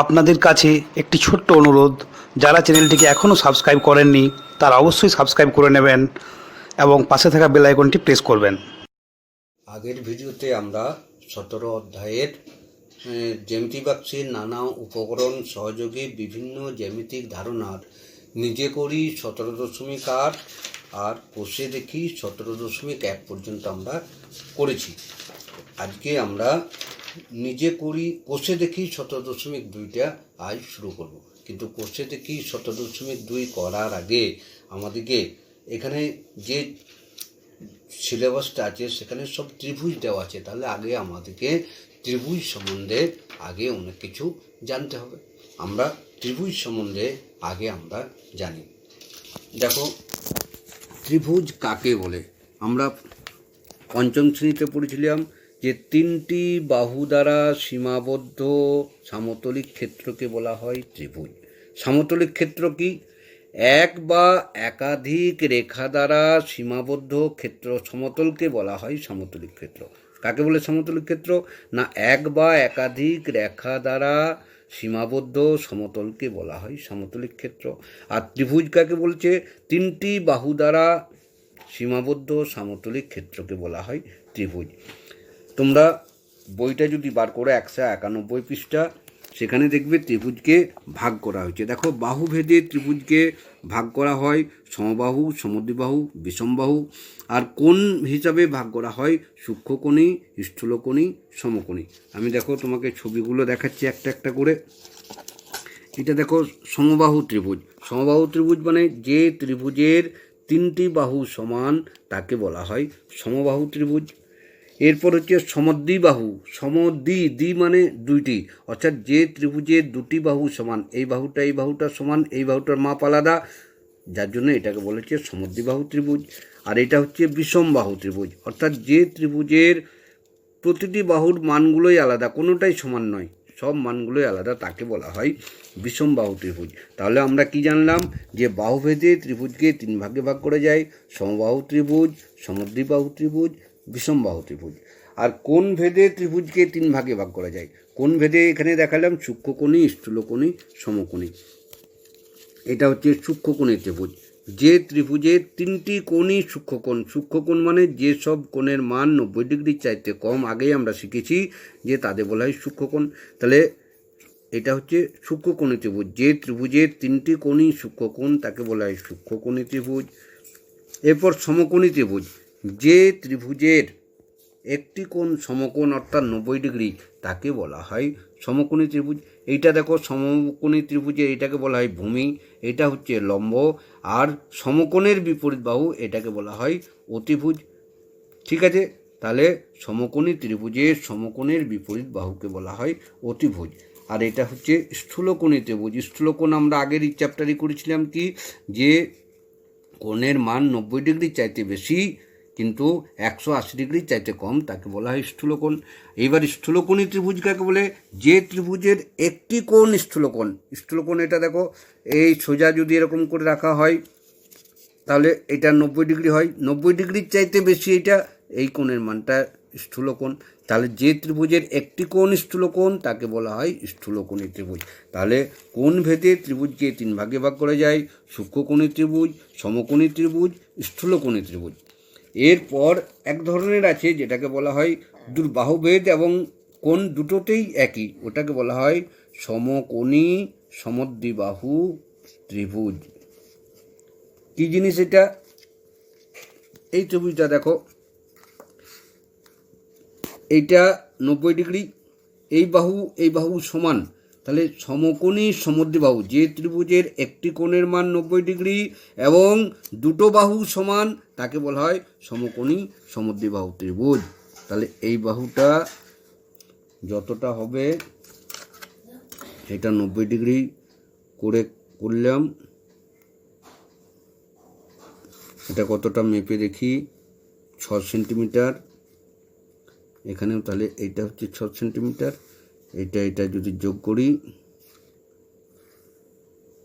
আপনাদের কাছে একটি ছোট্ট অনুরোধ, যারা চ্যানেলটিকে এখনও সাবস্ক্রাইব করেননি তারা অবশ্যই সাবস্ক্রাইব করে নেবেন এবং পাশে থাকা বেল আইকনটি প্রেস করবেন। আগের ভিডিওতে আমরা 17 অধ্যায়ের জ্যামিতি বাক্সের নানা উপকরণ সহযোগী বিভিন্ন জ্যামিতিক ধারণার নিজে করি 17.8 আর কষে দেখি 17.1 পর্যন্ত আমরা করেছি। আজকে আমরা নিজে করি কষে দেখি 17.2টা আজ শুরু করব। কিন্তু কষে দেখি 17.2 করার আগে আমাদেরকে এখানে যে সিলেবাসটা আছে সেখানে সব ত্রিভুজ দেওয়া আছে, তাহলে আগে আমাদেরকে ত্রিভুজ সম্বন্ধে আগে অনেক কিছু জানতে হবে। আমরা ত্রিভুজ সম্বন্ধে আগে আমরা জানি। দেখো, ত্রিভুজ কাকে বলে? আমরা পঞ্চম শ্রেণীতে পড়েছিলাম যে তিনটি বাহু দ্বারা সীমাবদ্ধ সমতলিক ক্ষেত্রকে বলা হয় ত্রিভুজ। সমতলিক ক্ষেত্র কি? এক বা একাধিক রেখা দ্বারা সীমাবদ্ধ ক্ষেত্র সমতলকে বলা হয় সমতলিক ক্ষেত্র। কাকে বলে সমতলিক ক্ষেত্র? না, এক বা একাধিক রেখা দ্বারা সীমাবদ্ধ সমতলকে বলা হয় সমতলিক ক্ষেত্র। আর ত্রিভুজ কাকে বলছে? তিনটি বাহু দ্বারা সীমাবদ্ধ সমতলিক ক্ষেত্রকে বলা হয় ত্রিভুজ। তোমরা বইটা যদি বার করো 191 পৃষ্ঠা, সেখানে দেখবে ত্রিভুজকে ভাগ করা হয়েছে। দেখো, বাহুভেদে ত্রিভুজকে ভাগ করা হয় সমবাহু, সমদ্বিবাহু, বিষমবাহু। আর কোণ হিসাবে ভাগ করা হয় সূক্ষ্মকোণী, স্থূলকোণী, সমকোণী। আমি দেখো তোমাকে ছবিগুলো দেখাচ্ছি একটা একটা করে। এটা দেখো সমবাহু ত্রিভুজ। সমবাহু ত্রিভুজ মানে যে ত্রিভুজের তিনটি বাহু সমান তাকে বলা হয় সমবাহু ত্রিভুজ। এরপর হচ্ছে সমদ্বিবাহু। দ্বি মানে দুইটি, অর্থাৎ যে ত্রিভুজের দুটি বাহু সমান, এই বাহুটা সমান, এই বাহুটার মাপ আলাদা, যার জন্য এটাকে বলেছে সমদ্বিবাহু ত্রিভুজ। আর এটা হচ্ছে বিষমবাহু ত্রিভুজ, অর্থাৎ যে ত্রিভুজের প্রতিটি বাহুর মানগুলোই আলাদা, কোনোটাই সমান নয়, সব মানগুলোই আলাদা, তাকে বলা হয় বিষমবাহু ত্রিভুজ। তাহলে আমরা কি জানলাম? যে বাহুভেদে ত্রিভুজকে তিন ভাগে ভাগ করে যায়: সমবাহু ত্রিভুজ, সমদ্বিবাহু ত্রিভুজ, বিষমবাহু ত্রিভুজ। আর কোণ ভেদে ত্রিভুজকে তিন ভাগে ভাগ করা যায়। কোণ ভেদে এখানে দেখালাম সূক্ষ্মকোণী, স্থূলকোণী, সমকোণী। এটা হচ্ছে সূক্ষ্মকোণী ত্রিভুজ। যে ত্রিভুজের তিনটি কোণই সূক্ষ্মকোণ। সূক্ষ্মকোণ মানে যেসব কোণের মান 90 ডিগ্রির চাইতে কম, আগেই আমরা শিখেছি যে তাদের বলা হয় সূক্ষ্মকোণ। তাহলে এটা হচ্ছে সূক্ষ্মকোণী ত্রিভুজ। যে ত্রিভুজের তিনটি কোণই সূক্ষ্মকোণ তাকে বলা হয় সূক্ষ্মকোণী ত্রিভুজ। এরপর সমকোণী ত্রিভুজ। যে ত্রিভুজের একটি কোণ সমকোণ অর্থাৎ 90 ডিগ্রি তাকে বলা হয় সমকোণী ত্রিভুজ। এইটা দেখো সমকোণী ত্রিভুজে এটাকে বলা হয় ভূমি, এটা হচ্ছে লম্ব। আর সমকোণের বিপরীত বাহু এটাকে বলা হয় অতিভুজ। ঠিক আছে, তাহলে সমকোণী ত্রিভুজের সমকোণের বিপরীত বাহুকে বলা হয় অতিভুজ। আর এটা হচ্ছে স্থূলকোণী ত্রিভুজ। স্থূলকোণ আমরা আগের এই চ্যাপ্টারে করেছিলাম কি, যে কোণের মান 90 ডিগ্রির চাইতে বেশি কিন্তু 180 ডিগ্রির চাইতে কম তাকে বলা হয় স্থূলকোণ। এইবার স্থূলকোণী ত্রিভুজ কাকে বলে? যে ত্রিভুজের একটি কোণ স্থূলকোণ। স্থূলকোণ এটা দেখো, এই সোজা যদি এরকম করে রাখা হয় তাহলে এটা 90 ডিগ্রি হয়, 90 ডিগ্রির চাইতে বেশি এটা, এই কোণের মানটা স্থূলকোণ। তাহলে যে ত্রিভুজের একটি কোণ স্থূলকোণ তাকে বলা হয় স্থূলকোণী ত্রিভুজ। তাহলে কোণ ভেদে ত্রিভুজকে তিন ভাগে ভাগ করা যায়: সূক্ষ্মকোণী ত্রিভুজ, সমকোণী ত্রিভুজ, স্থূলকোণী ত্রিভুজ। এরপর এক ধরনের আছে যেটাকে বলা হয় বাহুভেদ এবং কোণ দুটোতেই একই, ওটাকে বলা হয় সমকোণী সমদ্বিবাহু ত্রিভুজ। কি জিনিস এটা? এই ত্রিভুজটা দেখো, এইটা 90 ডিগ্রি, এই বাহু সমান, তাহলে সমকোণী সমদ্বিবাহু। যে ত্রিভুজের একটি কোণের মান 90 ডিগ্রি এবং দুটো বাহু সমান তাকে বলা হয় সমকোণী সমদ্বিবাহু ত্রিভুজ। তাহলে এই বাহুটা যতটা হবে এটা 90 ডিগ্রি করে করলাম। এটা কতটা মেপে দেখি, 6 সেন্টিমিটার। এখানেও তাহলে এইটা হচ্ছে 6 সেন্টিমিটার। এটা যদি যোগ করি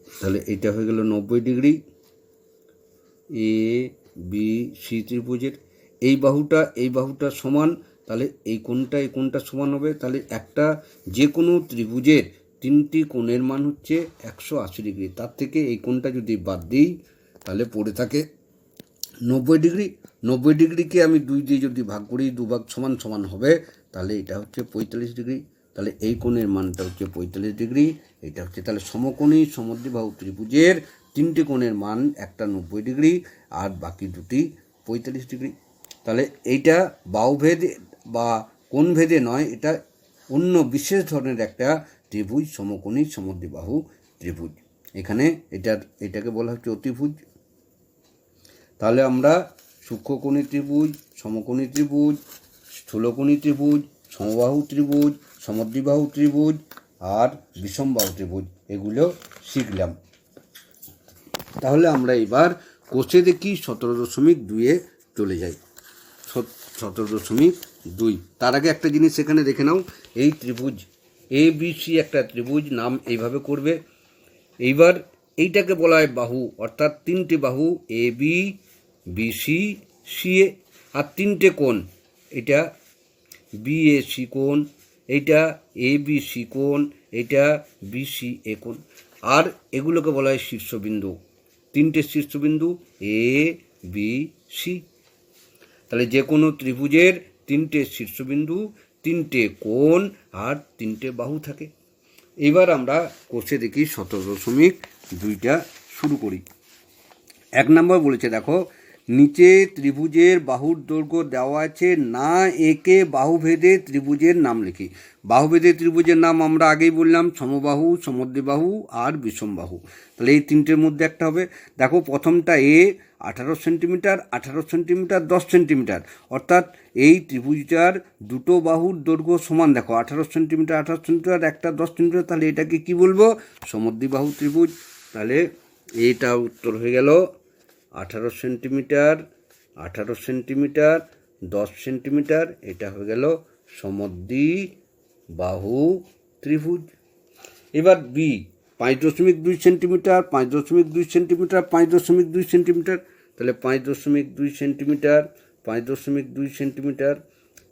তাহলে এটা হয়ে গেল 90 ডিগ্রি। এ বি সি ত্রিভুজের এই বাহুটা সমান, তাহলে এই কোণটা সমান হবে। তাহলে একটা যে কোনো ত্রিভুজের তিনটি কোণের মান হচ্ছে 180 ডিগ্রি। তার থেকে এই কোণটা যদি বাদ দিই তাহলে পড়ে থাকে 90 ডিগ্রি। 90 ডিগ্রিকে আমি 2 দিয়ে যদি ভাগ করি, 2 ভাগ সমান সমান হবে, তাহলে এটা হচ্ছে 45 ডিগ্রি। তাহলে এই কোণের মানটা হচ্ছে 45 ডিগ্রি। এটা হচ্ছে তাহলে সমকোণী সমদ্বিবাহু ত্রিভুজের তিনটি কোণের মান, একটা 90 ডিগ্রি আর বাকি দুটি 45 ডিগ্রি। তাহলে এইটা বাহুভেদ বা কোণভেদে নয়, এটা অন্য বিশেষ ধরনের একটা ত্রিভুজ, সমকোণী সমদ্বিবাহু ত্রিভুজ। এখানে এটাকে বলা হচ্ছে অতিভুজ। তাহলে আমরা সূক্ষ্মকোণী ত্রিভুজ, সমকোণী ত্রিভুজ, স্থূলকোণী ত্রিভুজ, সমবাহু ত্রিভুজ, সমদ্বিবাহু ত্রিভুজ আর বিষমবাহু ত্রিভুজ এগুলো শিখলাম। তাহলে আমরা এবার কোষে দেখি 17.2-এ চলে যাই। 17.2। তার আগে একটা জিনিস এখানে দেখে নাও, এই ত্রিভুজ এ বি সি একটা ত্রিভুজ, নাম এইভাবে করবে। এইবার এইটাকে বলা হয় বাহু, অর্থাৎ তিনটে বাহু A B, B C, C এ, আর তিনটে কোণ, এটা বি এ সি কোণ, এইটা এ বি সি কোণ, এটা বি সি এ কোণ। আর এগুলোকে বলা হয় শীর্ষবিন্দু, তিনটে শীর্ষবিন্দু এ বি সি। তাহলে যে কোনো ত্রিভুজের তিনটে শীর্ষবিন্দু, তিনটে কোণ আর তিনটে বাহু থাকে। এবার আমরা কোষে দেখি 17.2টা শুরু করি। 1 নম্বর বলেছে, দেখো নিচে ত্রিভুজের বাহুর দৈর্ঘ্য দেওয়া আছে, না একে বাহুভেদে ত্রিভুজের নাম লিখি। বাহুভেদে ত্রিভুজের নাম আমরা আগেই বললাম, সমবাহু, সমদ্বিবাহু আর বিষমবাহু। তাহলে এই তিনটের মধ্যে একটা হবে। দেখো প্রথমটা এ 18 সেন্টিমিটার, 18 সেন্টিমিটার, 10 সেন্টিমিটার, অর্থাৎ এই ত্রিভুজটার দুটো বাহুর দৈর্ঘ্য সমান। দেখো 18 সেন্টিমিটার, 18 সেন্টিমিটার, একটা 10 সেন্টিমিটার, তাহলে এটাকে কি বলবো? সমদ্বিবাহু ত্রিভুজ। তাহলে এইটা উত্তর হয়ে গেল 18 সেন্টিমিটার, 18 সেন্টিমিটার, 10 সেন্টিমিটার, এটা হয়ে গেল সমদ্বিবাহু ত্রিভুজ। এবার বি 5.2 সেন্টিমিটার, 5.2 সেন্টিমিটার, 5.2 সেন্টিমিটার, তাহলে 5.2 সেন্টিমিটার, 5.2 সেন্টিমিটার,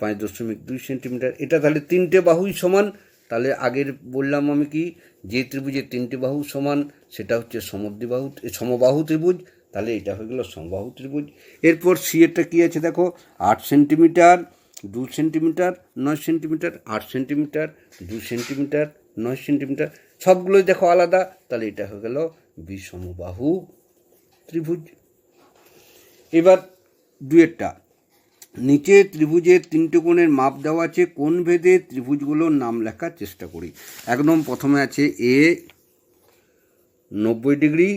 5.2 সেন্টিমিটার, এটা তাহলে তিনটে বাহুই সমান। তাহলে আগের বললাম আমি কি, যে ত্রিভুজের তিনটে বাহু সমান সেটা হচ্ছে সমবাহু ত্রিভুজ। তাহলে এটা হয়ে গেল সমবাহু ত্রিভুজ। এরপর সি এরটা কী আছে দেখো, 8 centimetre, 2 centimetre, 9 centimetre, 8 centimetre, 2 centimetre, 9 centimetre, সবগুলোই দেখো আলাদা। তাহলে এটা হয়ে গেল বিষমবাহু ত্রিভুজ। এবার দুয়েরটা, নিচে ত্রিভুজের তিনটে কোণের মাপ দেওয়া আছে, কোণ ভেদে ত্রিভুজগুলোর নাম লেখার চেষ্টা করি। একদম প্রথমে আছে এ 90 ডিগ্রি,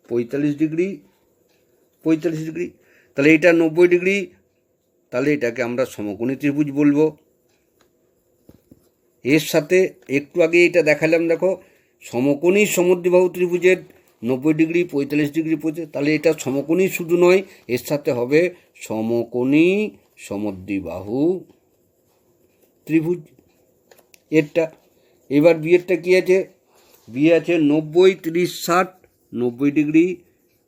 45 ডিগ্রি, 45 ডিগ্রি। তাহলে এটা 90 ডিগ্রি, তাহলে এটাকে আমরা সমকোণী ত্রিভুজ বলবো। এর সাথে একটু আগে এটা দেখালাম, দেখো সমকোণী সমদ্বিবাহু ত্রিভুজের 90 ডিগ্রি, 45 ডিগ্রি, 45, তাহলে এটা সমকোণী শুধু নয়, এর সাথে হবে সমকোণী সমদ্বিবাহু ত্রিভুজ এরটা। এবার বিয়েরটা কী আছে, বিয়ে আছে 90, 30, 60, 90 degree,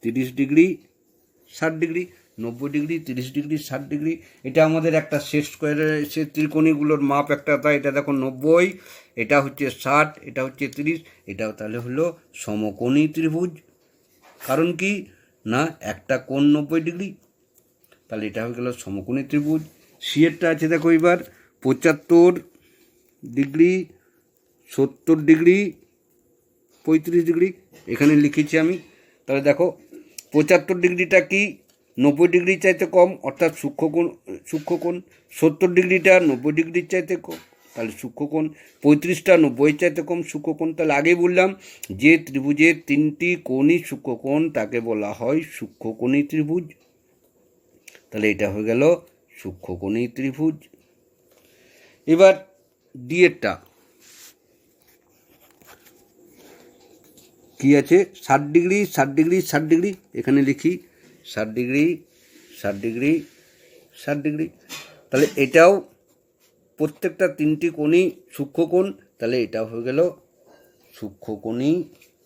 30 degree, 60 degree, 90 degree, 30 degree, 60 degree. এটা আমাদের একটা সেট স্কোয়ারের সে ত্রিকোণীগুলোর মাপ একটা, তাই এটা দেখো 90, এটা হচ্ছে 60, এটা হচ্ছে 30, এটাও তাহলে হলো সমকোণী ত্রিভুজ। কারণ কি না, একটা কোণ 90 ডিগ্রি, তাহলে এটা হয়ে গেল সমকোণী ত্রিভুজ। সি এরটা আছে দেখো এবার 75 ডিগ্রি, 70 ডিগ্রি, 35 ডিগ্রি, এখানে লিখেছি আমি। তাহলে দেখো 75 ডিগ্রিটা কি 90 ডিগ্রির চাইতে কম, অর্থাৎ সূক্ষ্মকোণ। 70 ডিগ্রিটা 90 ডিগ্রির চাইতে কম, তাহলে সূক্ষ্মকোণ। 35টা 90-এর চাইতে কম, সূক্ষ্মকোণ। তাহলে আগেই বললাম যে ত্রিভুজের তিনটি কোণই সূক্ষ্মকোণ তাকে বলা হয় সূক্ষ্মকোণী ত্রিভুজ। তাহলে এটা হয়ে গেল সূক্ষ্মকোণী ত্রিভুজ। এবার ডি এরটা কী আছে, 60 ডিগ্রি, 60 ডিগ্রি, 60 ডিগ্রি, এখানে লিখি 60 ডিগ্রি, 60 ডিগ্রি, 60 ডিগ্রি। তাহলে এটাও প্রত্যেকটা তিনটি কোণই সূক্ষ্মকোণ, তাহলে এটা হয়ে গেল সূক্ষ্মকোণী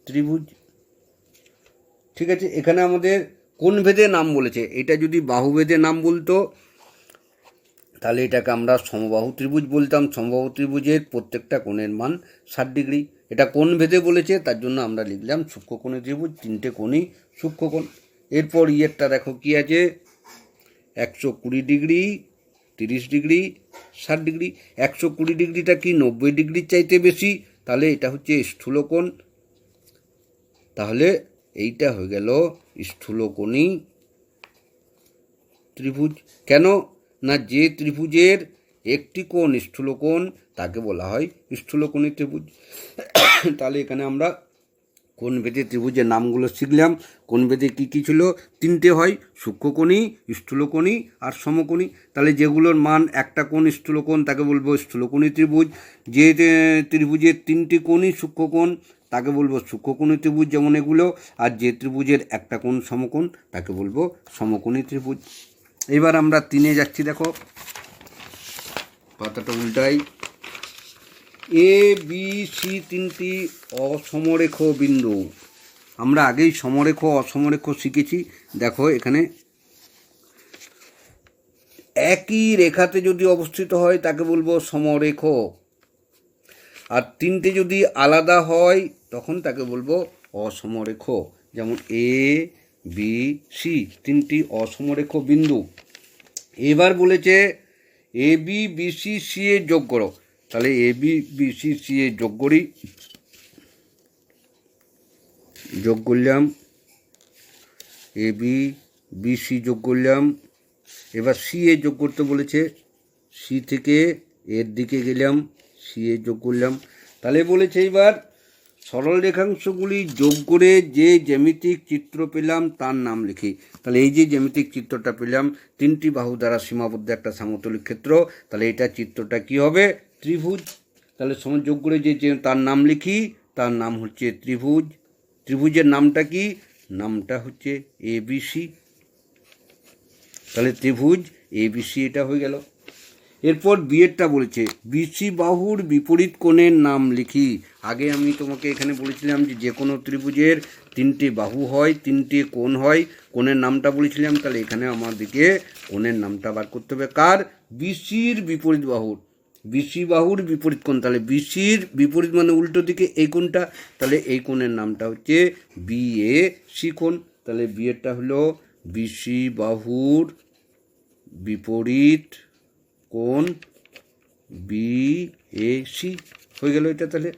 ত্রিভুজ। ঠিক আছে, এখানে আমাদের কোণ ভেদে নাম বলেছে। এটা যদি বাহুভেদে নাম বলতো তাহলে এটাকে আমরা সমবাহু ত্রিভুজ বলতাম। সমবাহু ত্রিভুজের প্রত্যেকটা কোণের মান 60 ডিগ্রি। এটা কোণ ভেদে বলেছে, তার জন্য আমরা লিখলাম সূক্ষ্মকোণী ত্রিভুজ, 3টে কোণই সূক্ষ্মকোণ। এরপর ইয়েরটা দেখো কি আছে, 120 ডিগ্রি, 30 ডিগ্রি, 60 ডিগ্রি। 120 ডিগ্রিটা কি 90 ডিগ্রির চাইতে বেশি, তাহলে এটা হচ্ছে স্থূলকোণ। তাহলে এইটা হয়ে গেল স্থূলকোণী ত্রিভুজ। কেন না, যে ত্রিভুজের একটি কোণ স্থূলকোণ তাকে বলা হয় স্থূলকোণী ত্রিভুজ। তাহলে এখানে আমরা কোণ ভেদে ত্রিভুজের নামগুলো শিখলাম। কোণ ভেদে কী কী ছিল, 3টে হয়, সূক্ষ্মকোণী, স্থূলকোণী আর সমকোণী। তাহলে যেগুলোর মান একটা কোণ স্থূলকোণ তাকে বলবো স্থূলকোণী ত্রিভুজ। যে ত্রিভুজের 3টি কোণই সূক্ষ্মকোণ তাকে বলবো সূক্ষ্মকোণী ত্রিভুজ, যেমন এগুলো। আর যে ত্রিভুজের একটা কোণ সমকোণ তাকে বলবো সমকোণী ত্রিভুজ। এবার আমরা 3-এ যাচ্ছি, দেখো পাতাটা উল্টাই। এ বি সি 3টি অসমরেখ বিন্দু। আমরা আগেই সমরেখ অসমরেখ শিখেছি। দেখো এখানে একই রেখাতে যদি অবস্থিত হয় তাকে বলবো সমরেখ, আর 3টে যদি আলাদা হয় তখন তাকে বলবো অসমরেখ। যেমন এ বি সি 3টি অসমরেখ বিন্দু। এবার বলেছে A B B C C এ যোগ করো। তাহলে A B B C C এ যোগ করি, যোগ করলাম, এ বি বি সি যোগ করলাম। এবার সি এ যোগ করতে বলেছে, সি থেকে এর দিকে গেলাম, সি এ যোগ করলাম। তাহলে বলেছে এবার সরল রেখাংশগুলি যোগ করে যে জ্যামিতিক চিত্র পেলাম তার নাম লিখি। তাহলে এই যে জ্যামিতিক চিত্রটা পেলাম, 3টি বাহু দ্বারা সীমাবদ্ধ একটা সমতলিক ক্ষেত্র, তাহলে এটা চিত্রটা কি হবে, ত্রিভুজ। তাহলে যোগ করে যে তার নাম লিখি, তার নাম হচ্ছে ত্রিভুজ। ত্রিভুজের নামটা কি, নামটা হচ্ছে এবিসি। তাহলে ত্রিভুজ এবিসি এটা হয়ে গেল। এরপর বিয়েরটা বলেছে বিসি বাহুর বিপরীত কোণের নাম লিখি। আগে আমি তোমাকে এখানে বলেছিলাম যে কোনো ত্রিভুজের 3টে বাহু হয়, 3টে কোণ হয়, কোণের নামটা বলেছিলাম। তাহলে এখানে আমাদেরকে কোণের নামটা বার করতে হবে কার, বিসির বিপরীত বাহুর। বিসি বাহুর বিপরীত কোণ, তাহলে বিসির বিপরীত মানে উল্টো দিকে এই কোণটা, তাহলে এই কোণের নামটা হচ্ছে বিএসি কোণ। তাহলে বিয়েরটা হলো বিসি বাহুর বিপরীত কোণ বিএসি হয়ে গেল এটা। তাহলে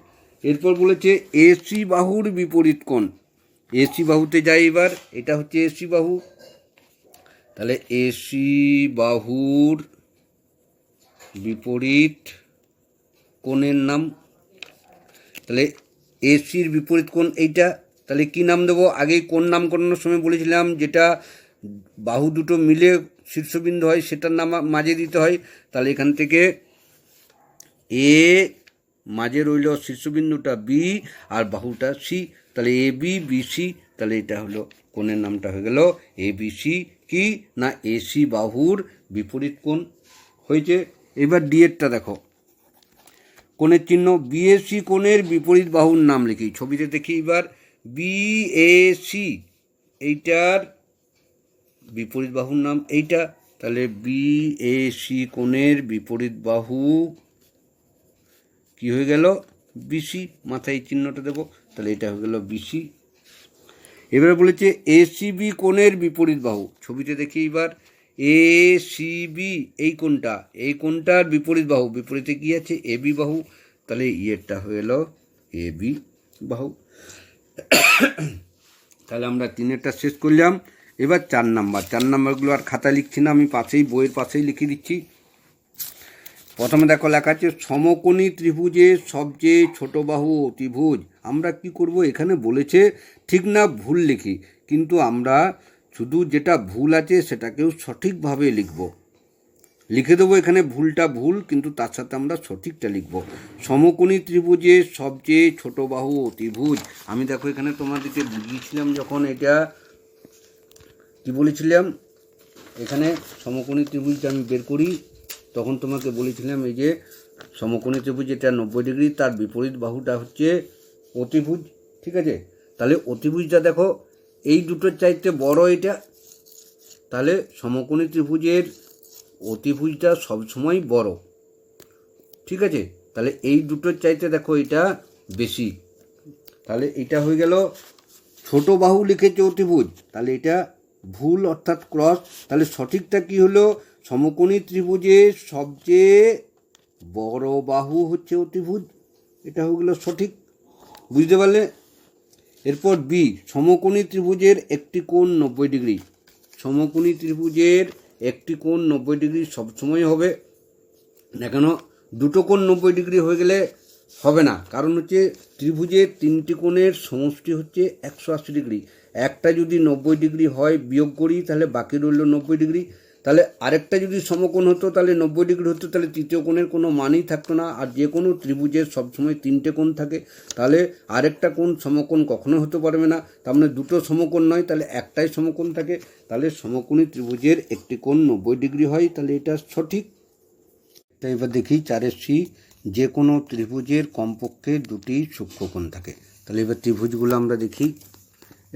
এরপর বলেছে এসি বাহুর বিপরীত কোণ। এসি বাহুতে যাই এবার, এটা হচ্ছে এসি বাহু। তাহলে এসি বাহুর বিপরীত কোণের নাম, তাহলে এসির বিপরীত কোণ এইটা। তাহলে কি নাম দেবো, আগেই কোণ নামকরণের সময় বলেছিলাম যেটা বাহু দুটো মিলে শীর্ষবিন্দু হয় সেটার নাম মাঝে দিতে হয়। তাহলে এখান থেকে এ মাঝে রইল শীর্ষবিন্দুটা বি আর বাহুটা সি, তাহলে এ বি বি সি। তাহলে এটা হলো কোণের নামটা হয়ে গেল এ বি সি। কি না, এসি বাহুর বিপরীত কোণ হয়েছে। এবার ডিএরটা দেখো, কোণের চিহ্ন বিএসি কোণের বিপরীত বাহুর নাম লিখি। ছবিতে দেখি এবার বিএসি, এইটার বিপরীত বাহুর নাম এইটা। তাহলে বিএসি কোণের বিপরীত বাহু কি হয়ে গেল, বিসি। মাথায় চিহ্নটা দেবো, তাহলে এটা হয়ে গেল বিসি। এবারে বলেছে এসিবি কোণের বিপরীত বাহু। ছবিতে দেখি এবার এসিবি এই কোণটা, এই কোণটার বিপরীত বাহু, বিপরীতে কি আছে, এবি বাহু। তাহলে ইয়েরটা হয়ে গেল এবি বাহু। তাহলে আমরা 3-এরটা শেষ করলাম। এবার 4 নাম্বার, 4 নাম্বারগুলো আর খাতায় লিখছি না, আমি পাশেই বইয়ের পাশেই লিখে দিচ্ছি। প্রথমে দেখো লেখা আছে সমকোণী ত্রিভুজের সবচেয়ে ছোট বাহু অতিভুজ। আমরা কি করব, এখানে বলেছে ঠিক না ভুল লিখি, কিন্তু আমরা শুধু যেটা ভুল আছে সেটাকেও সঠিকভাবে লিখে দেবো। এখানে ভুলটা ভুল, কিন্তু তার সাথে আমরা সঠিকটা লিখব। সমকোণী ত্রিভুজের সবচেয়ে ছোট বাহু অতিভুজ। আমি দেখো এখানে তোমাদেরকে বুঝিয়েছিলাম, যখন এটা কি বলেছিলাম, এখানে সমকোণী ত্রিভুজটা আমি বের করি তখন তোমাকে বলেছিলাম এই যে সমকোণী ত্রিভুজ এটা 90 ডিগ্রি, তার বিপরীত বাহুটা হচ্ছে অতিভুজ। ঠিক আছে, তাহলে অতিভুজটা দেখো এই দুটোর চাইতে বড় এটা। তাহলে সমকোণী ত্রিভুজের অতিভুজটা সবসময় বড়, ঠিক আছে। তাহলে এই দুটোর চাইতে দেখো এটা বেশি, তাহলে এটা হয়ে গেল ছোট বাহু লিখেছে অতিভুজ, তাহলে এটা ভুল অর্থাৎ ক্রস। তাহলে সঠিকটা কি হলো, সমকোণী ত্রিভুজের সবচেয়ে বড় বাহু হচ্ছে অতিভুজ, এটা হয়ে গেল সঠিক, বুঝতে পারলে। এরপর বি, সমকোণী ত্রিভুজের একটি কোণ 90 ডিগ্রি। সমকোণী ত্রিভুজের একটি কোণ 90 ডিগ্রি সবসময় হবে না, কেন দুটো কোণ 90 ডিগ্রি হয়ে গেলে হবে না, কারণ হচ্ছে ত্রিভুজের তিনটি কোণের সমষ্টি হচ্ছে 180 ডিগ্রি। একটা যদি 90 ডিগ্রি হয় বিয়োগ করি তাহলে বাকি রইল 90 ডিগ্রি। তাহলে আরেকটা যদি সমকোণ হতো তাহলে 90 ডিগ্রি হতো, তাহলে তৃতীয় কোণের কোনো মানই থাকতো না। আর যে কোনো ত্রিভুজের সবসময় তিনটে কোণ থাকে, তাহলে আরেকটা কোণ সমকোণ কখনো হতে পারবে না। তার মানে দুটো সমকোণ নয়, তাহলে একটাই সমকোণ থাকে। তাহলে সমকোণী ত্রিভুজের একটি কোণ 90 ডিগ্রি হয়, তাহলে এটা সঠিক। তাই এবার দেখি 4 সি, যে কোনো ত্রিভুজের কমপক্ষে দুটি সূক্ষ্মকোণ থাকে। তাহলে এবার ত্রিভুজগুলো আমরা দেখি।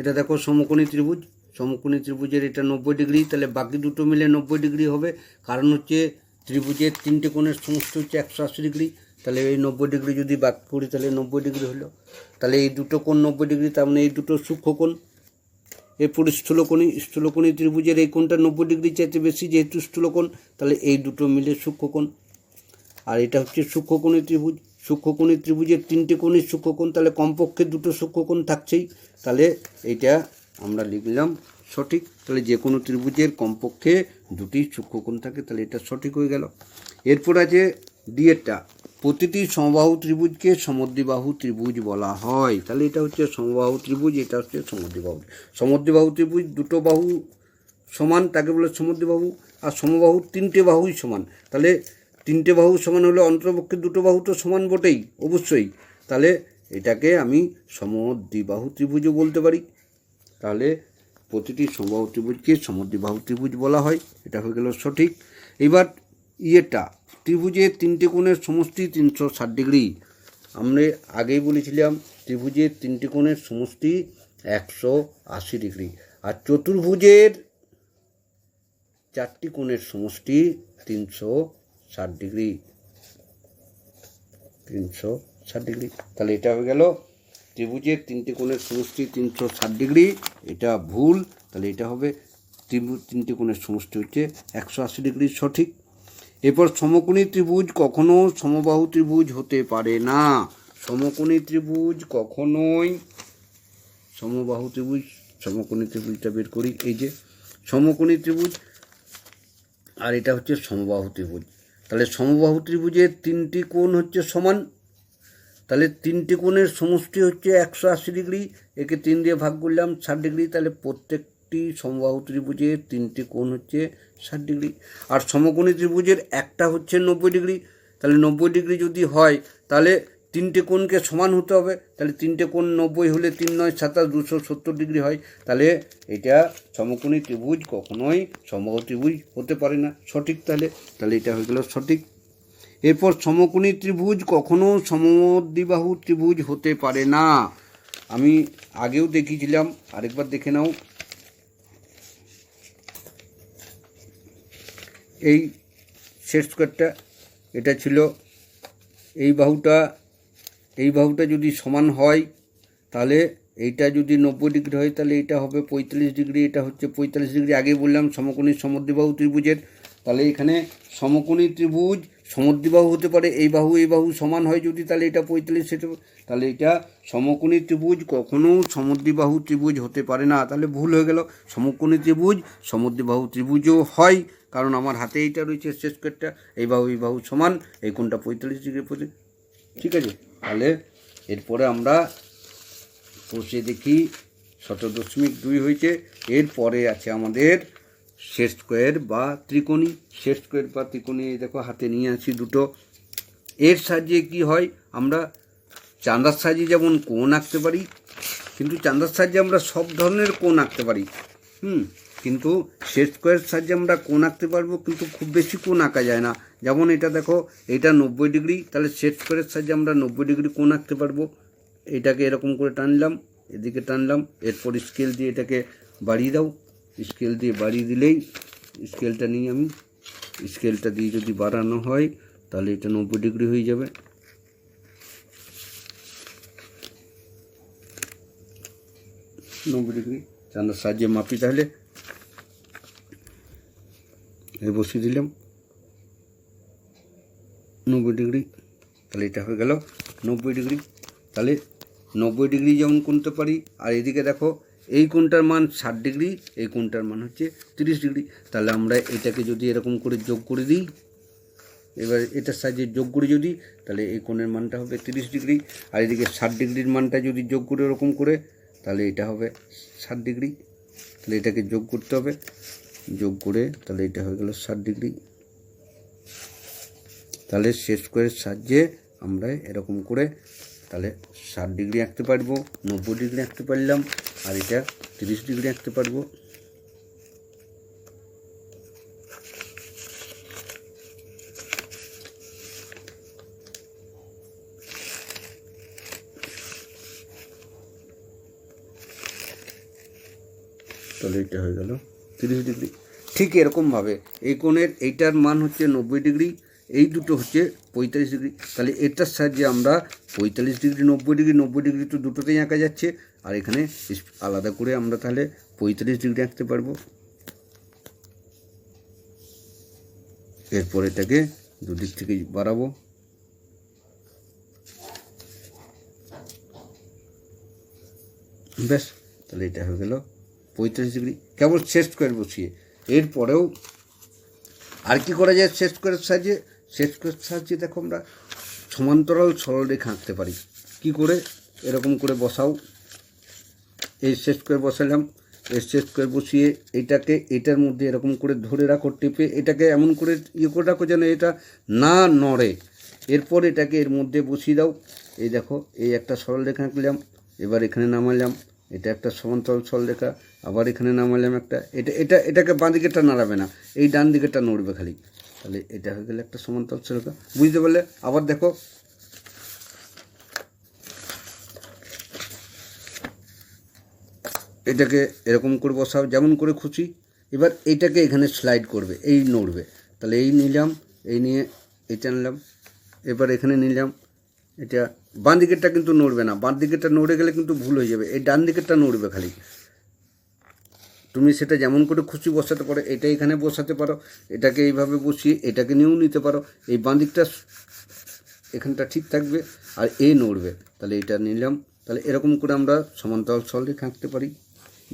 এটা দেখো সমকোণী ত্রিভুজ, সমকোণী ত্রিভুজের এটা 90 ডিগ্রি, তাহলে বাকি দুটো মিলে 90 ডিগ্রি হবে, কারণ হচ্ছে ত্রিভুজের তিনটে কোণের সমষ্টি হচ্ছে 180 ডিগ্রি। তাহলে এই 90 ডিগ্রি যদি বাদ করি তাহলে 90 ডিগ্রি হলো। তাহলে এই দুটো কোণ 90 ডিগ্রি, তার মানে এই দুটো সূক্ষ্মকোণ। এরপর স্থূলকোণী ত্রিভুজের এই কোণটা 90 ডিগ্রি চাইতে বেশি, যেহেতু স্থূলকোণ, তাহলে এই দুটো মিলে সূক্ষ্মকোণ। আর এটা হচ্ছে সূক্ষ্মকোণী ত্রিভুজ, সূক্ষ্মকোণী ত্রিভুজের তিনটে কোণই সূক্ষ্মকোণ, তাহলে কমপক্ষে দুটো সূক্ষ্মকোণ থাকছেই, তাহলে এইটা আমরা লিখলাম সঠিক। তাহলে যে কোনো ত্রিভুজের কমপক্ষে দুটি সূক্ষ্মকোণ থাকে, তাহলে এটা সঠিক হয়ে গেল। এরপর আছে ডিএটা, প্রতিটি সমবাহু ত্রিভুজকে সমদ্বিবাহু ত্রিভুজ বলা হয়। তাহলে এটা হচ্ছে সমবাহু ত্রিভুজ, এটা হচ্ছে সমদ্বিবাহু। সমদ্বিবাহু ত্রিভুজ দুটো বাহু সমান, তাকে বলে সমদ্বিবাহু। আর সমবাহু তিনটে বাহুই সমান, তাহলে তিনটে বাহু সমান হলে অন্ততপক্ষে দুটো বাহু তো সমান বটেই, অবশ্যই। তাহলে এটাকে আমি সমদ্বিবাহু ত্রিভুজও বলতে পারি। তাহলে প্রতিটি সমবাহু ত্রিভুজকে সমদ্বিবাহু ত্রিভুজ বলা হয়, এটা হয়ে গেল সঠিক। এবার ইয়েটা, ত্রিভুজের তিনটে কোণের সমষ্টি 360 ডিগ্রি। আমরা আগেই বলেছিলাম ত্রিভুজের তিনটে কোণের সমষ্টি 180 ডিগ্রি। আর চতুর্ভুজের চারটি কোণের সমষ্টি 360 ডিগ্রি, 360 ডিগ্রি। তাহলে এটা হয়ে গেল ত্রিভুজের তিনটি কোণের সমষ্টি 360 ডিগ্রি, এটা ভুল। তাহলে এটা হবে তিনটি কোণের সমষ্টি হচ্ছে 180 ডিগ্রি, সঠিক। এরপর সমকোণী ত্রিভুজ কখনো সমবাহু ত্রিভুজ হতে পারে না। সমকোণী ত্রিভুজ কখনোই সমবাহু ত্রিভুজ, সমকোণী ত্রিভুজটা বের করি, এই যে সমকোণী ত্রিভুজ, আর এটা হচ্ছে সমবাহু ত্রিভুজ। তাহলে সমবাহু ত্রিভুজের তিনটি কোণ হচ্ছে সমান, তাহলে তিনটি কোণের সমষ্টি হচ্ছে 180 ডিগ্রি, একে 3 দিয়ে ভাগ করলাম 60 ডিগ্রি, তাহলে প্রত্যেকটি সমবাহু ত্রিভুজের তিনটি কোণ হচ্ছে 60 ডিগ্রি। আর সমকোণী ত্রিভুজের একটা হচ্ছে 90 ডিগ্রি, তাহলে 90 ডিগ্রি যদি হয় তাহলে তিনটে কোণকে সমান হতে হবে, তাহলে তিনটে কোণ 90 হলে 3 9 27 270 ডিগ্রি হয়। তাহলে এটা সমকোণী ত্রিভুজ কখনোই সমবাহু ত্রিভুজ হতে পারে না, সঠিক। তাহলে এটা হয়ে গেল সঠিক। এরপর সমকোণী ত্রিভুজ কখনো সমদ্বিবাহু ত্রিভুজ হতে পারে না। আমি আগেও দেখিয়েছিলাম, আরেকবার দেখে নাও। এই সেট স্কোয়ারটা, এটা ছিল এই বাহুটা যদি সমান হয় তাহলে এইটা যদি 90 ডিগ্রি হয় তাহলে এটা হবে 45 ডিগ্রি, এটা হচ্ছে 45 ডিগ্রি। আগে বললাম সমকোণী সমদ্বিবাহু ত্রিভুজের। তাহলে এখানে সমকোণী ত্রিভুজ সমদ্বিবাহু হতে পারে, এই বাহু সমান হয় যদি, তাহলে এটা 45 সেটা, তাহলে এটা সমকোণী ত্রিভুজ কখনো সমদ্বিবাহু ত্রিভুজ হতে পারে না। তাহলে ভুল হয়ে গেল, সমকোণী ত্রিভুজ সমদ্বিবাহু ত্রিভুজও হয়, কারণ আমার হাতে এইটা রয়েছে শেষ স্কোয়ারটা, এই বাহু সমান, এই কোণটা 45 ডিগ্রি, ঠিক আছে। তাহলে এরপরে আমরা বসে দেখি 17.2 হয়েছে। এরপরে আছে আমাদের সেট স্কোয়ার বা ত্রিকোণী। সেট স্কোয়ার বা ত্রিকোণী দেখো হাতে নিয়ে আছি দুটো। এর সাহায্যে কি হয়, আমরা চাঁদার সাহায্যে যেমন কোণ আঁকতে পারি, কিন্তু চাঁদার সাহায্যে আমরা সব ধরনের কোণ আঁকতে পারি, কিন্তু সেট স্কোয়ারের সাহায্যে আমরা কোণ আঁকতে পারবো, কিন্তু খুব বেশি কোণ আঁকা যায় না। যেমন এটা দেখো, এটা 90 ডিগ্রি, তাহলে সেট স্কোয়ারের সাহায্যে আমরা 90 ডিগ্রি কোণ আঁকতে পারবো। এটাকে এরকম করে টানলাম, এদিকে টানলাম, এরপর স্কেল দিয়ে এটাকে বাড়িয়ে দাও, স্কেল দিয়ে বাড়িয়ে দিলেই, স্কেলটা নিয়ে আমি স্কেলটা দিয়ে যদি বাড়ানো হয় তাহলে এটা 90 ডিগ্রি হয়ে যাবে। চাঁদার সাহায্যে মাপি, তাহলে বসিয়ে দিলাম 90 ডিগ্রি, তাহলে এটা হয়ে গেল 90 ডিগ্রি। তাহলে 90 ডিগ্রি যেমন করতে পারি, আর এদিকে দেখো এই কোণটার মান 60 ডিগ্রি, এই কোণটার মান হচ্ছে 30 ডিগ্রি। তাহলে আমরা এটাকে যদি এরকম করে যোগ করে দিই, এবার এটার সাহায্যে যোগ করে যদি, তাহলে এই কোণের মানটা হবে 30 ডিগ্রি, আর এদিকে 60 ডিগ্রির মানটা যদি যোগ করে এরকম করে, তাহলে এটা হবে 60 ডিগ্রি। তাহলে এটাকে যোগ করতে হবে, যোগ করে তাহলে এটা হয়ে গেল 60 ডিগ্রি। তাহলে শেষ স্কোয়ারের সাহায্যে আমরা এরকম করে তাহলে 60 ডিগ্রি আঁকতে পারবো, 90 ডিগ্রি আঁকতে পারলাম, আর এটা 30 ডিগ্রি আঁকতে পারবো। তাহলে এটা হয়ে গেল 30 ডিগ্রি। ঠিক এরকমভাবে এই কোণের এইটার মান হচ্ছে 90 ডিগ্রি, এই দুটো হচ্ছে 45 ডিগ্রি। তাহলে এটার সাহায্যে আমরা 45 ডিগ্রি 90 ডিগ্রি, 90 ডিগ্রি তো দুটোতেই আঁকা যাচ্ছে, আর এখানে আলাদা করে আমরা তাহলে 45 ডিগ্রি আঁকতে পারবো। এরপর এটাকে দুদিক থেকে বাড়াবো, ব্যাস। তাহলে এটা হয়ে গেল 45 ডিগ্রি, কেবল শেষ স্কোয়ার বসিয়ে। এরপরেও আর কি করা যায় শেষ স্কোয়ারের সাহায্যে? শেষ স্কোয়ারের সাহায্যে দেখো আমরা সমান্তরাল সরলরেখা আঁকতে পারি। কি করে? এরকম করে বসাও, এই শেষ স্কোয়ার বসালাম, এই শেষ স্কোয়ার বসিয়ে এইটাকে এটার মধ্যে এরকম করে ধরে রাখো টিপে, এটাকে এমন করে করে রাখো যেন এটা না নড়ে। এরপর এটাকে এর মধ্যে বসিয়ে দাও। এই দেখো এই একটা সরলরেখা আঁকলাম, এবার এখানে নামালাম, এটা একটা সমান্তরাল সরলরেখা, আবার এখানে নামালাম একটা, এটাকে বাঁ দিকেটা নাড়াবে না, এই ডান দিকেটা নড়বে খালি। তাহলে এটা হয়ে গেলে একটা সমান্তরাল সরলরেখা, বুঝতে পারলে? আবার দেখো এটাকে এরকম করে বসাও যেমন করে খুশি। এবার এইটাকে এখানে স্লাইড করবে, এই নড়বে। তাহলে এই নিলাম, এই নিয়ে এটা নিলাম, এবার এখানে নিলাম, এটা বাঁ দিকেরটা কিন্তু নড়বে না, বাঁ দিকেরটা নড়ে গেলে কিন্তু ভুল হয়ে যাবে, এই ডান দিকেরটা নড়বে খালি। তুমি সেটা যেমন করে খুশি বসাতে পারো, এটা এখানে বসাতে পারো, এটাকে এইভাবে বসিয়ে এটাকে নিয়েও নিতে পারো। এই বাঁ দিকটা এখানটা ঠিক থাকবে আর এ নড়বে। তাহলে এটা নিলাম, তাহলে এরকম করে আমরা সমান্তরাল সরলরেখা আঁকতে পারি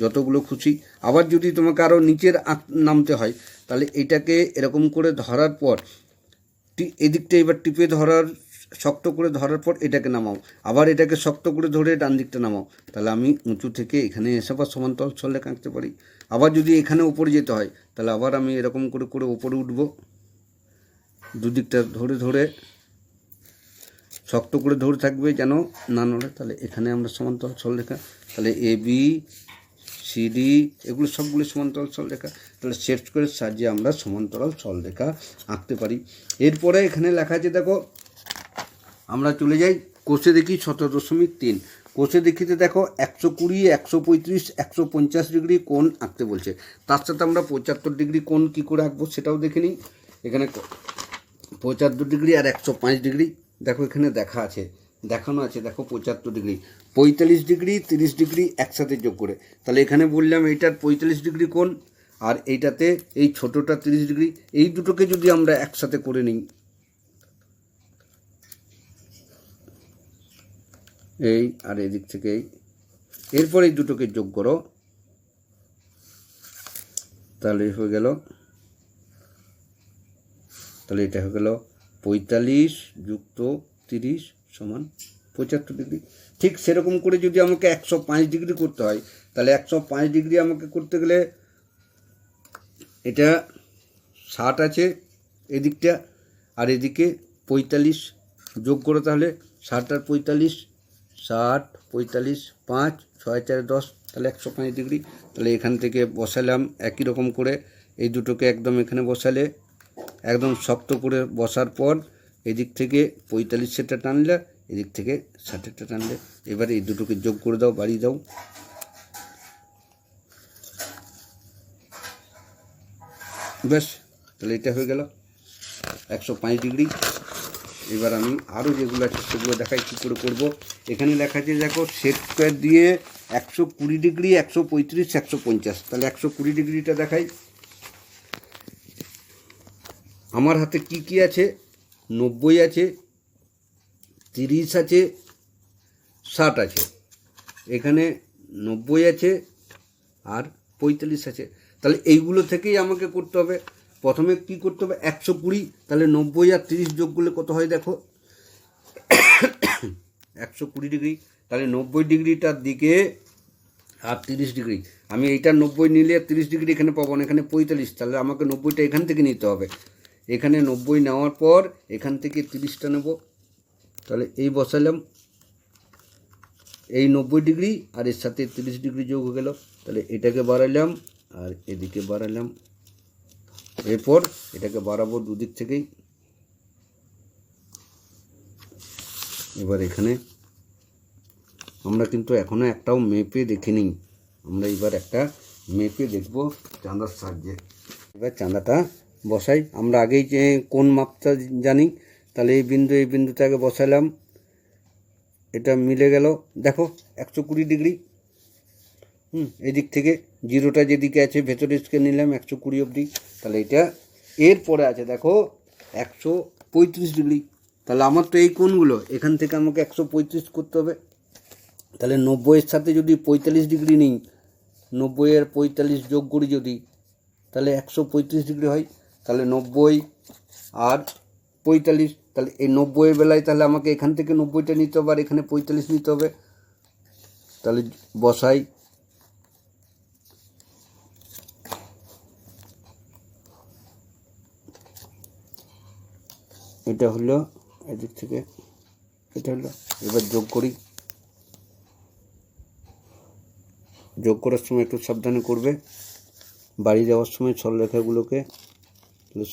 যতগুলো খুশি। আবার যদি তোমাকে আরও নিচের নামতে হয়, তাহলে এটাকে এরকম করে ধরার পর এদিকটা এবার টিপে ধরার, শক্ত করে ধরার পর এটাকে নামাও, আবার এটাকে শক্ত করে ধরে ডান দিকটা নামাও। তাহলে আমি উঁচু থেকে এখানে এসে আবার সমান্তরাল সরলরেখা আঁকতে পারি। আবার যদি এখানে উপরে যেতে হয়, তাহলে আবার আমি এরকম করে করে উপরে উঠব, দুদিকটা ধরে ধরে শক্ত করে ধরে থাকবে যেন না নড়ে। তাহলে এখানে আমরা সমান্তরাল সরলরেখা, তাহলে এ বি সি ডি এগুলো সবগুলো সমান্তরাল সরলরেখা। তাহলে সেট স্কোয়ারের সাহায্যে আমরা সমান্তরাল সরলরেখা আঁকতে পারি। এরপরে এখানে লেখা আছে দেখো, আমরা চলে যাই কোষে দেখি 17.3। কোষে দেখিতে দেখো 120, 135, 150 ডিগ্রি কোণ আঁকতে বলছে। তার সাথে আমরা 75 ডিগ্রি কোণ কী করে আঁকবো সেটাও দেখে নিই। এখানে 75 ডিগ্রি আর 105 ডিগ্রি দেখো এখানে দেখানো আছে দেখো 75 ডিগ্রি, 45 ডিগ্রি 30 ডিগ্রি একসাথে যোগ করে। তাহলে এখানে বললাম এইটার 45 ডিগ্রি কোণ, আর এইটাতে এই ছোটোটা 30 ডিগ্রি, এই দুটোকে যদি আমরা একসাথে করে নিই, এই আর এদিক থেকে এই, এরপর এই দুটোকে যোগ করো, তাহলে হয়ে গেল, তাহলে এটা হয়ে গেল 45 যুক্ত 30 সমান 75 ডিগ্রি। ঠিক সেরকম করে যদি আমাকে 105 ডিগ্রি করতে হয়, তাহলে 105 ডিগ্রি আমাকে করতে গেলে এটা 60 আছে এদিকটা, আর এদিকে 45 যোগ করো, তাহলে 60 আর 45, 60 45 5 6 4 10, তাহলে 105 ডিগ্রি। তাহলে এখান থেকে বসালাম একই রকম করে, এই দুটোকে একদম এখানে বসালে, একদম শক্ত করে বসার পর এদিক থেকে 45-টা টানলে, এদিক থেকে 60-টা টানলে, এবারে এই দুটোকে যোগ করে দাও, বাড়িয়ে দাও, ব্যাস। তাহলে এটা হয়ে গেল 105 ডিগ্রি। এবার আমি আরও যেগুলো আছে সেগুলো দেখাই কী করে করব। এখানে লেখা আছে দেখো সেট স্কোয়ার দিয়ে 120 ডিগ্রি, 135, 150। তাহলে 120 ডিগ্রিটা দেখাই। আমার হাতে কি কি আছে, 90 আছে, 30 আছে, 60 আছে। এখানে 90 আছে আর 45 আছে। তাহলে এইগুলো থেকেই আমাকে করতে হবে। প্রথমে কি করতে হবে, 120, তাহলে 90 আর 30 যোগ করলে কত হয় দেখো, 120 ডিগ্রি। তাহলে 90 ডিগ্রিটার দিকে আর 30 ডিগ্রি, আমি এইটা 90 নিলে 30 ডিগ্রি এখানে পাবো না, এখানে 45। তাহলে আমাকে 90টা এখান থেকে নিতে হবে। এখানে 90 নেওয়ার পর এখান থেকে 30টা নেব। তাহলে এই বসালাম, এই 90 ডিগ্রি আর এর সাথে 30 ডিগ্রি যোগ হয়ে গেল। তাহলে এটাকে বাড়ালাম আর এদিকে বাড়ালাম। এরপর এটাকে বাড়াবো দুদিক থেকেই। এবার এখানে আমরা কিন্তু এখনও একটাও মেপে দেখিনি, আমরা এবার একটা মেপে দেখব চাঁদার সাহায্যে। এবার চাঁদাটা বসাই। আমরা আগেই যে কোন মাপটা জানি, তাহলে এই বিন্দুতে আগে বসালাম, এটা মিলে গেল দেখো 120 ডিগ্রি। এদিক থেকে জিরোটা যেদিকে আছে ভেতরে স্কেল নিলাম 120 অবধি। তাহলে এটা এরপরে আছে দেখো 135 ডিগ্রি। তাহলে আমার তো এই কোণগুলো, এখান থেকে আমাকে 135 করতে হবে। তাহলে 90-এর সাথে যদি 45 ডিগ্রি নিই, 90 আর 45 যোগ করি যদি, তাহলে 135 ডিগ্রি হয়। তাহলে 90 আর 45, তাহলে এই 90-এর বেলায় তাহলে আমাকে এখান থেকে 90টা নিতে হবে আর এখানে 45 নিতে হবে। তাহলে বসাই, এটা হলো এদিক থেকে, এটা হলো। এবার যোগ করি। যোগ করার সময় একটু সাবধানে করবে, বাড়িয়ে দেওয়ার সময় সরলরেখাগুলোকে,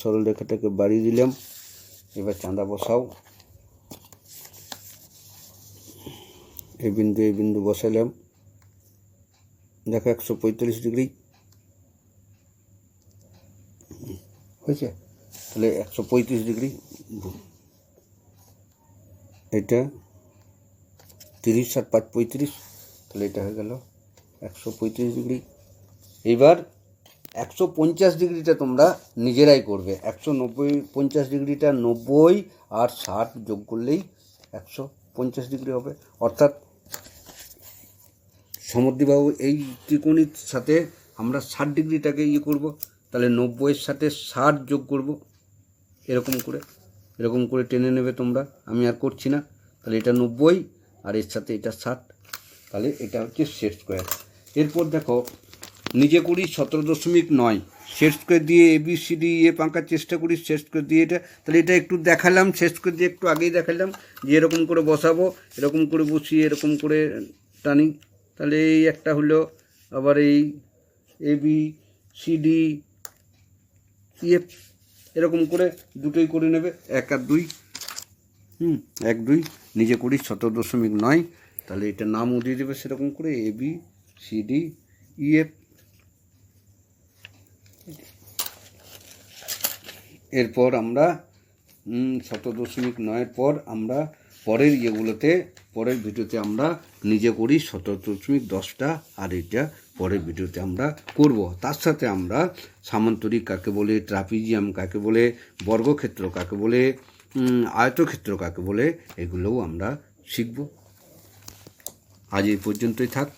সরলরেখাটাকে বাড়িয়ে দিলাম। এবার চাঁদা বসাও। এই বিন্দু বসালাম, দেখো 145 ডিগ্রি হয়েছে। তাহলে 135 ডিগ্রি, এটা 30 আর 5 35, তাহলে এটা হয়ে গেল 135 ডিগ্রি। এইবার 150 ডিগ্রিটা তোমরা নিজেরাই করবে। 150 ডিগ্রিটা 90 আর 60 যোগ করলেই 150 ডিগ্রি হবে। অর্থাৎ সমদ্বিবাহু এই ত্রিকোণের সাথে আমরা 60 ডিগ্রিটাকে করব। তাহলে 90-এর সাথে 60 যোগ করব, এরকম করে টেনে নেবে তোমরা, আমি আর করছি না। তাহলে এটা 90 আর এর সাথে এটা 60, তাহলে এটা হচ্ছে সেট স্কোয়ার। এরপর দেখো নিজে করি 17.9 সেট স্কোয়ার দিয়ে ABCD আঁকার চেষ্টা করি সেট স্কোয়ার দিয়ে। এটা তাহলে এটা একটু দেখালাম, সেট স্কোয়ার দিয়ে একটু আগেই দেখালাম যে এরকম করে বসাবো, এরকম করে বসিয়ে এরকম করে টানি। তাহলে এই একটা হলো, আবার এই ABCD এরকম করে দুটোই করে নেবে, 1 আর 2, 1 2 নিজে করি 17.9। তাহলে এটা নামও দিয়ে দেবে সেরকম করে ABCD এরপর আমরা 17.9-এর পর আমরা পরের পরের ভিডিওতে আমরা নিজে করি 17.10টা, আর এটা পরের ভিডিওতে আমরা করব। তার সাথে আমরা সামান্তরিক কাকে বলে, ট্রাপিজিয়াম কাকে বলে, বর্গক্ষেত্র কাকে বলে, আয়তক্ষেত্র কাকে বলে, এগুলোও আমরা শিখব। আজ এই পর্যন্তই থাক।